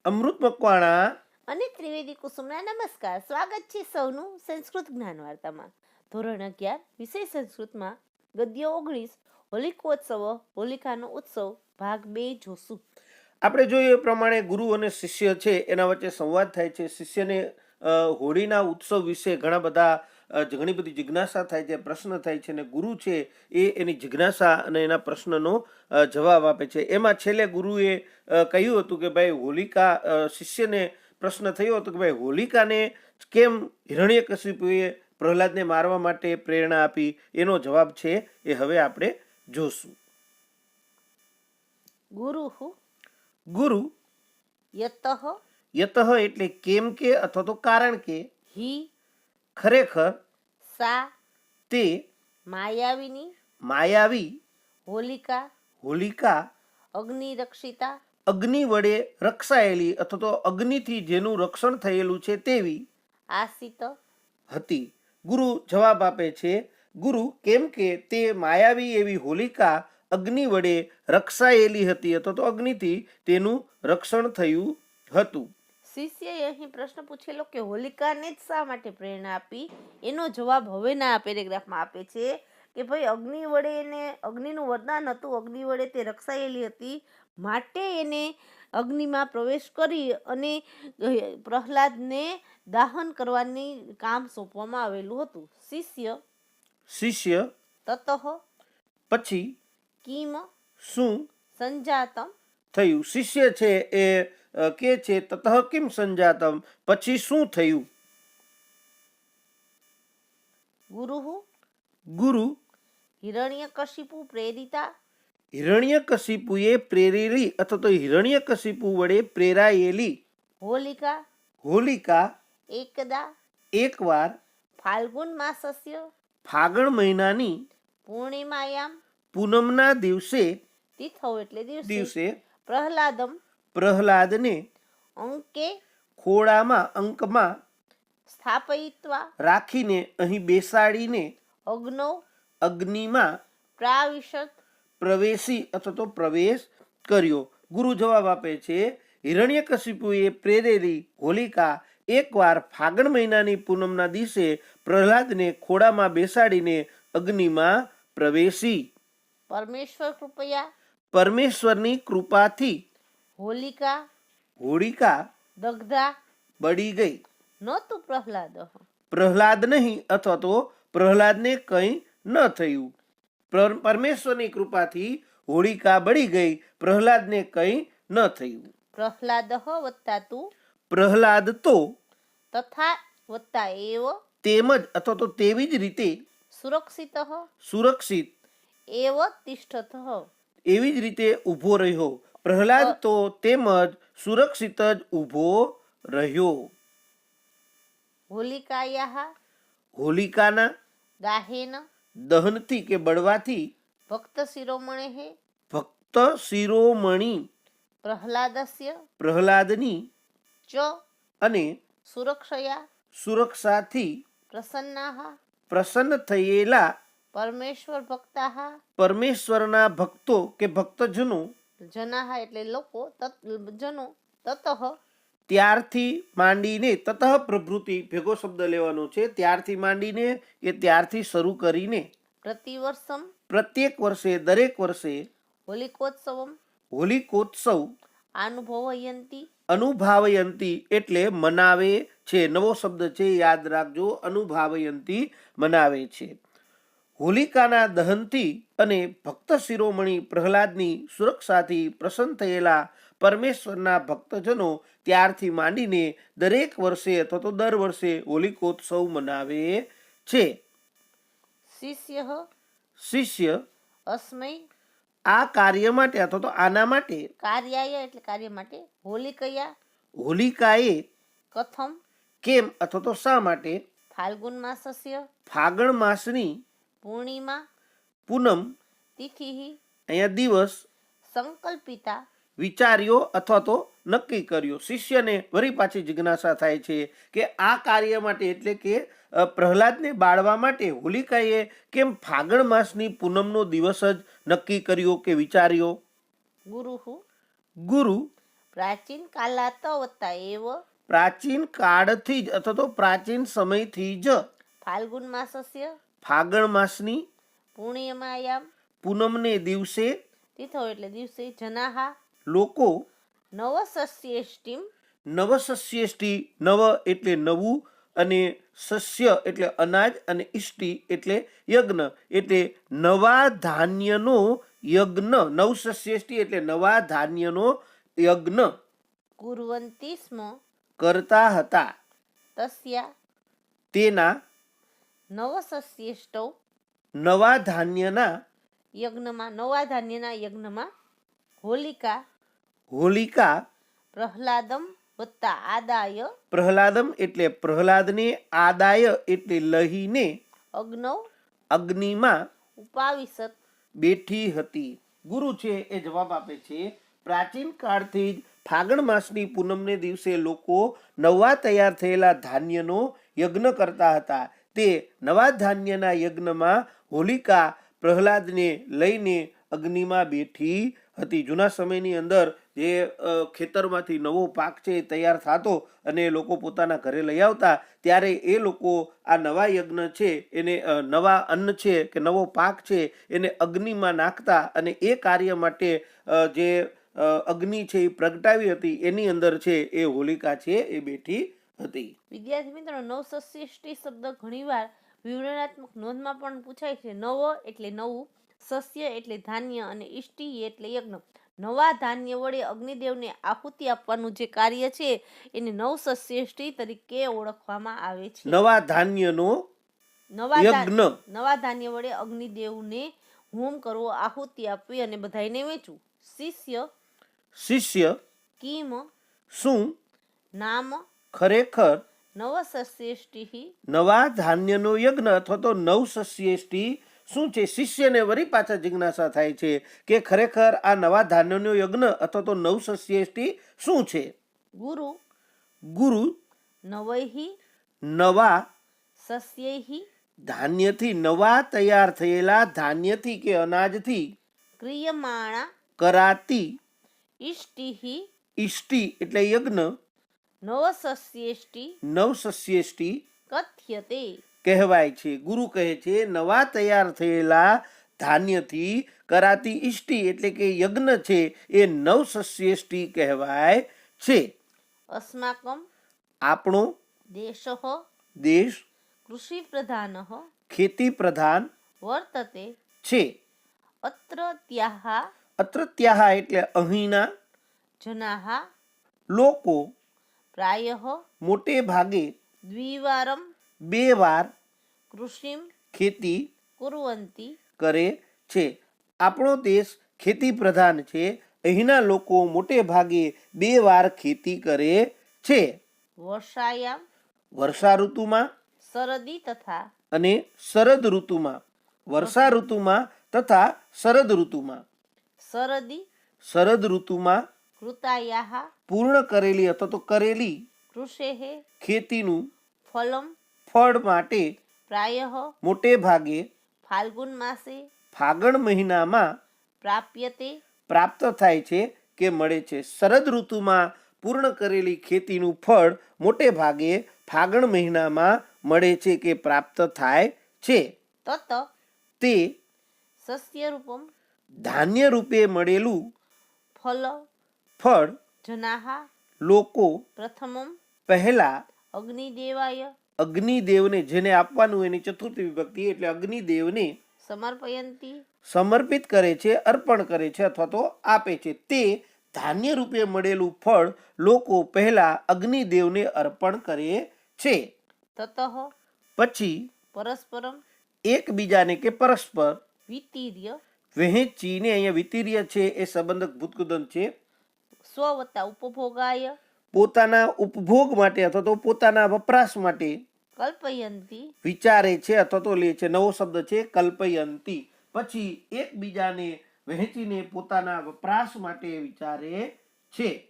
અમૃત મકવાણા અને ત્રિવેદી કુસુમના નમસ્કાર. સ્વાગત છે સૌનું સંસ્કૃત જ્ઞાન વાર્તામાં. ધોરણ 11 વિષય સંસ્કૃતમાં ગદ્ય 19 હોલિકોત્સવ હોલિકાનો ઉત્સવ ભાગ 2 જોશું. આપણે જોઈએ એ પ્રમાણે ગુરુ અને શિષ્ય છે એના વચ્ચે સંવાદ થાય છે. શિષ્યને હોળીના ઉત્સવ વિશે ઘણી બધી જિજ્ઞાસા થાય છે, પ્રશ્ન થાય છે, અને ગુરુ છે એ એની જિજ્ઞાસા અને એના પ્રશ્નનો જવાબ આપે છે. એમાં છેલ્લે ગુરુએ કહ્યું હતું કે ભાઈ શિષ્યને પ્રશ્ન થયો હતો કે ભાઈ હોલિકાને કેમ હિરણ્યકશિપુએ પ્રહલાદને મારવા માટે પ્રેરણા આપી. એનો જવાબ છે એ હવે આપણે જોશું. ગુરુ યતઃ એટલે કેમ કે અથવા તો કારણ કે, હિ ખરેખર, સા તે માયાવી હોલિકા અગ્નિરક્ષિતા અગ્નિ વડે રક્ષાયેલી અથવા તો અગ્નિથી જેનું રક્ષણ થયેલું છે તેવી આસિત હતી. ગુરુ જવાબ આપે છે, ગુરુ કેમ કે તે માયાવી એવી હોલિકા અગ્નિ વડે રક્ષાયેલી હતી અથવા તો અગ્નિથી તેનું રક્ષણ થયું હતું. શિષ્યએ અહીં પ્રશ્ન પૂછેલો કે હોલિકાને જ શા માટે પ્રેરણા આપી. એનો જવાબ હવેના પેરેગ્રાફમાં આપે છે કે ભાઈ અગ્નિ વડે એને અગ્નિનું વરદાન હતું, અગ્નિ વડે તે રક્ષાયેલી હતી, માટે એને અગ્નિમાં પ્રવેશ કરી અને પ્રહલાદને દાહન કરવાની કામ સોંપવામાં આવેલું હતું. શિષ્ય તતઃ પછી કિમ શું સંજાતમ થયું. શિષ્ય છે એ કે છે તતઃ કિમ સંજાતમ પછી શું થયું. ગુરુ હિરણ્યકશિપુ પ્રેરિતા હિરણ્યકશિપુએ પ્રેરેલી અથવા તો હિરણ્યકશિપુ વડે પ્રેરાયેલી હોલિકા એકવાર ફાગણ મહિનાની પૂનમના દિવસે પ્રહલાદને અંકમાં સ્થાપયિત્વા રાખીને અહીં બેસાડીને અગ્નિમાં પ્રવેશી અથવા તો પ્રવેશ કર્યો. ગુરુ જવાબ આપે છે, હિરણ્યકશિપુએ પ્રેરેલી હોલિકા એકવાર ફાગણ મહિનાની પૂનમના દિવસે પ્રહલાદને ખોળામાં બેસાડીને અગ્નિમાં પ્રવેશી. પરમેશ્વરની કૃપાથી હોલિકા દગ્ધા બળી ગઈ. નહોતું પ્રહલાદ નહીં અથવા તો પ્રહલાદને કંઈ ન થયું. પરમેશ્વરની કૃપાથી હોલિકા બળી ગઈ, પ્રહલાદને કંઈ ન થયું. પ્રહલાદ તો તથા વત્તા એવ તેમજ અથવા તો તેવી જ રીતે સુરક્ષિત એવ તિષ્ઠત એવી જ રીતે ઊભો રહ્યો. પ્રહલાદ તો તેમજ સુરક્ષિત જ ઊભો રહ્યો. હોલિકાના દહનથી કે બળવાથી ભક્ત શિરોમણી પ્રહલાદની અને સુરક્ષાથી પ્રસન્ન થયેલા પરમેશ્વરના ભક્તો કે ભક્તજનો એટલે લોકો ત્યારથી માંડીને તતઃ પ્રભૃતિ ભેગો શબ્દ લેવાનો છે. ત્યારથી માંડીને કે ત્યારથી શરૂ કરીને પ્રત્યેક વર્ષે દરેક વર્ષે હોલિકોત્સવ અનુભાવયંતી એટલે મનાવે છે. નવો શબ્દ છે, યાદ રાખજો, અનુભાવયંતી મનાવે છે. હોલિકાના દહનથી અને ભક્ત શિરોમણી પ્રહલાદની સુરક્ષાથી પ્રસન્ન થયેલા પરમેશ્વરના ભક્તજનો ત્યારથી માંડીને દરેક વર્ષે અથવા તો દર વર્ષે હોલિકોત્સવ મનાવે છે. શિષ્ય આ કાર્ય માટે અથવા તો આના માટે હોલિકાએ કેમ અથવા તો શા માટે ફાગણ માસની પૂનમ અહીંયા દિવસ વિચાર્યો અથવા તો નક્કી કર્યો. શિષ્યને વળી પાછી જિજ્ઞાસા થાય છે કે આ કાર્ય માટે એટલે કે પ્રહલાદને બાળવા માટે હોલિકાએ કેમ ફાગણ માસની પૂનમનો દિવસ જ નક્કી કર્યો કે વિચાર્યો. ગુરુ પ્રાચીન કાલાત વત્તા એવ પ્રાચીન કાળથી જ અથવા તો પ્રાચીન સમયથી જ ફાલ્ગુન માસસ્ય ફાગણ માસની પૂર્ણિમાયામ પૂનમને દિવસે તિથો એટલે દિવસે જનાહા લોકો નવસસ્યેષ્ટિમ નવસસ્યેષ્ટિ, નવ એટલે નવું, અને સસ્ય એટલે અનાજ, અને ઇષ્ટિ એટલે યજ્ઞ, એટલે નવા ધાન્યનો યજ્ઞ. નવસસ્યેષ્ટિ એટલે નવા ધાન્યનો યજ્ઞ કુર્વન્તિ સ્મ કરતા હતા. તસ્યા તેના નવસસ્યેષ્ટૌ નવા ધાન્યના યજ્ઞમાં હોલિકા હોલિકા પ્રહલાદમ વત્તા આદાય પ્રહલાદમ એટલે પ્રહલાદને, આદાય એટલે લહીને અગ્નૌ અગ્નિમાં ઉપાવિશત. બેઠી હતી. ગુરુ છે એ જવાબ આપે છે, પ્રાચીન કાળથી જ ફાગણ માસની પૂનમને દિવસે લોકો નવા તૈયાર થયેલા ધાન્યનો યજ્ઞ કરતા હતા. તે નવા ધાન્યના યજ્ઞમાં હોલિકા પ્રહલાદને લઈને અગ્નિમાં બેઠી હતી. જૂના સમયની અંદર જે ખેતરમાંથી નવો પાક છે એ તૈયાર થતો અને લોકો પોતાના ઘરે લઈ આવતા, ત્યારે એ લોકો આ નવા યજ્ઞ છે એને નવા અન્ન છે કે નવો પાક છે એને અગ્નિમાં નાખતા, અને એ કાર્ય માટે જે અગ્નિ છે એ પ્રગટાવી હતી એની અંદર છે એ હોલિકા છે એ બેઠી હતી. વિદ્યાર્થી મિત્રો, નવસસ્યેષ્ટિ શબ્દ ઘણીવાર વિવરણાત્મક નોંધમાં પણ પૂછાય છે. નવ એટલે નવું, સસ્ય એટલે ધાન્ય, અને ઇષ્ટિ એટલે યજ્ઞ. નવા ધાન્ય વડે અગ્નિદેવને આહુતિ આપવાનું જે કાર્ય છે એને નવસસ્યેષ્ટિ તરીકે ઓળખવામાં આવે છે. નવા ધાન્યનો યજ્ઞ, નવા ધાન્ય વડે અગ્નિદેવને હોમ કરવો, આહુતિ આપવી અને બધાઈને વેચવું. શિષ્ય કિમ શું નામ ખરેખર નવસસ્યેષ્ટિ નવા ધાન્યનો યજ્ઞ અથવા તો નવસસ્યેષ્ટિ શું છે? શિષ્યને વળી પાછા જિજ્ઞાસા થાય છે કે ખરેખર આ નવા ધાન્યનો યજ્ઞ અથવા તો નવસસ્યેષ્ટિ શું છે? ગુરુ નવૈહિ નવા સસ્યૈહિ ધાન્યથી, નવા તૈયાર થયેલા ધાન્યથી કે અનાજથી ક્રિયમાણા કરાતી ઇષ્ટિહિ ઇષ્ટિ એટલે યજ્ઞ નવસસ્યેષ્ટિ કથ્યતે કહેવાય છે. ગુરુ કહે છે નવા તૈયાર થયેલા ધાન્યથી કરાતી ઇષ્ટિ એટલે કે યજ્ઞ છે એ નવસસ્યેષ્ટિ કહેવાય છે. અસ્માકમ આપણો દેશ કૃષિ પ્રધાન ખેતી પ્રધાન વર્તતે છે. અત્ર ત્યાહ એટલે અહીંના જનાહા લોકો પ્રાયઃ મોટે ભાગે દ્વિવારમ 2 વાર કૃષિમ ખેતી કુર્વન્તિ કરે છે. આપણો દેશ ખેતી પ્રધાન છે. અહીંના લોકો મોટે ભાગે 2 વાર ખેતી કરે છે. વર્ષાયામ વર્ષા ઋતુમાં શરદી તથા અને શરદ ઋતુમાં. વર્ષા ઋતુમાં તથા શરદ ઋતુમાં. શરદ ઋતુમાં કૃતાયાહ પૂર્ણ કરેલી અથવા તો કરેલી કૃષેઃ ખેતીનું ફલમ ફળ માટે પ્રાયઃ મોટે ભાગે ફાલ્ગુન માસે ફાગણ મહિનામાં પ્રાપ્યતે પ્રાપ્ત થાય છે કે મળે છે. શરદ ઋતુમાં પૂર્ણ કરેલી ખેતીનું ફળ મોટે ભાગે ફાગણ મહિનામાં મળે છે કે પ્રાપ્ત થાય છે. તત તે સસ્ય રૂપમ ધાન્ય રૂપે મળેલું ફળ ફળ જનાહા લોકો પ્રથમમ પહેલા અગ્નિદેવાય અગ્નિદેવને, જેને આપવાનું એની ચતુર્થી વિભક્તિ એટલે અગ્નિદેવને સમર્પયંતિ સમર્પિત કરે છે, અર્પણ કરે છે અથવા તો આપે છે. તે ધાન્ય રૂપે મળેલું ફળ લોકો પહેલા અગ્નિદેવને અર્પણ કરે છે. તતઃ પછી પરસ્પરમ એકબીજાને કે પરસ્પર વિતીર્ય વહેંચીને, અહીંયા વિતીર્ય છે એ સંબંધક ભૂતકૃદંત છે, સ્વવત્તા ઉપભોગાય પોતાના ઉપભોગ માટે અથવા તો પોતાના વપરાશ માટે કલ્પયંતિ વિચારે છે અથવા તો લે છે. નવો શબ્દ છે કલ્પયંતી. પછી એકબીજાને વહેંચીને પોતાના વપરાશ માટે વિચારે છે.